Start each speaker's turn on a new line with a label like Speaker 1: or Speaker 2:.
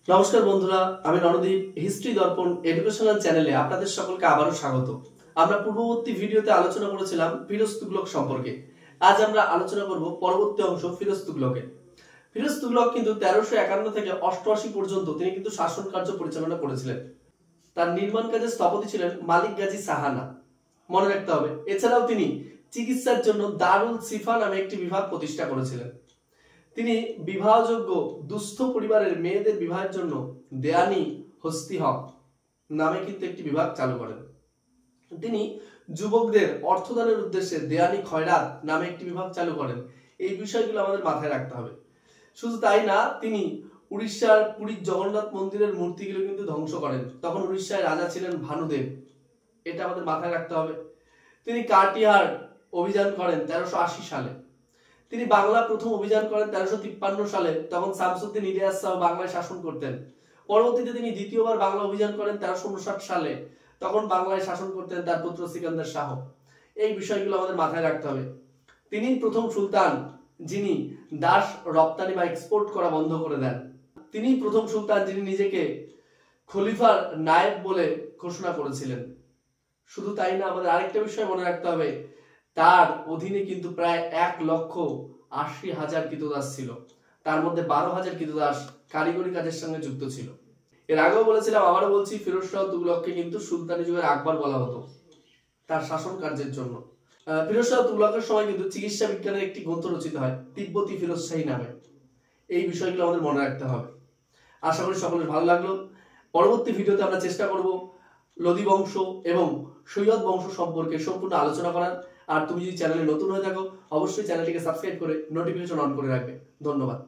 Speaker 1: নমস্কার বন্ধুরা, আমি রণদীপ হিস্ট্রি দর্পণ এডুকেশনাল চ্যানেলে আপনাদের সকলকে আবারও স্বাগত। আমরা পূর্ববর্তী ভিডিওতে আলোচনা করেছিলাম ফিরোজ তুগলক সম্পর্কে। আজ আমরা আলোচনা করব পরবর্তী অংশ ফিরোজ তুগলকের। ফিরোজ তুগলক কিন্তু 1351 থেকে 88 পর্যন্ত তিনি কিন্তু শাসন কার্য পরিচালনা করেছিলেন। তার নির্মাণ কাজে স্থপতি ছিলেন মালিক গাজী সাহানা, মনে রাখতে হবে। এছাড়াও তিনি চিকিৎসার জন্য দারুল সিফা নামে একটি বিভাগ প্রতিষ্ঠা করেছিলেন। তিনি বিবাহযোগ্য দুস্থ পরিবারের মেয়েদের বিবাহের জন্য দেয়ানি হস্তি হক নামে কিন্তু একটি বিভাগ চালু করেন। তিনি যুবকদের অর্থদানের উদ্দেশ্যে দেয়ানি খয়রাত নামে একটি বিভাগ চালু করেন। এই বিষয়গুলো আমাদের মাথায় রাখতে হবে। শুধু তাই না, তিনি উড়িষ্যার পুরীর জগন্নাথ মন্দিরের মূর্তিগুলো কিন্তু ধ্বংস করেন। তখন উড়িষ্যায় রাজা ছিলেন ভানুদেব, এটা আমাদের মাথায় রাখতে হবে। তিনি কাটিহার অভিযান করেন 1380 সালে। তিনি বাংলা প্রথম অভিযান করেন 1353 সালে, তখন শামসুদ্দিন ইলিয়াস শাহ বাংলায় শাসন করতেন। পরবর্তীতে তিনি দ্বিতীয়বার বাংলা অভিযান করেন 1359 সালে, তখন বাংলায় শাসন করতেন তার পুত্র সিকান্দার শাহ। এই বিষয়গুলো আমাদের মাথায় রাখতে হবে। তিনি প্রথম সুলতান যিনি দাস রপ্তানি বা এক্সপোর্ট করা বন্ধ করে দেন। তিনি প্রথম সুলতান যিনি নিজেকে খলিফার নায়েব বলে ঘোষণা করেছিলেন। শুধু তাই না, আমাদের আরেকটা বিষয় মনে রাখতে হবে, তার অধীনে কিন্তু প্রায় 1,80,000 কৃতদাস ছিল। তার মধ্যে 12,000 কৃতদাস কারিগরি কাজের সঙ্গে যুক্ত ছিল। এর আগেও বলেছিলাম, আবারও বলছি, ফিরোজ শাহ তুগলককে কিন্তু সুলতানি যুগের আকবর বলা হতো তার শাসন কার্যের জন্য। ফিরোজ শাহ তুগলকের সময় কিন্তু চিকিৎসা বিজ্ঞানের একটি গ্রন্থ রচিত হয় তিব্বতী ফিরোজ শাহী নামে। এই বিষয়গুলো আমাদের মনে রাখতে হবে। আশা করি সকলের ভালো লাগলো। পরবর্তী ভিডিওতে আমরা চেষ্টা করব লোদি বংশ এবং সৈয়দ বংশ সম্পর্কে সম্পূর্ণ আলোচনা করার। আর তুমি যদি চ্যানেলে নতুন হয়ে থাকো, অবশ্যই চ্যানেলটিকে সাবস্ক্রাইব করে নোটিফিকেশন অন করে রাখবে। ধন্যবাদ।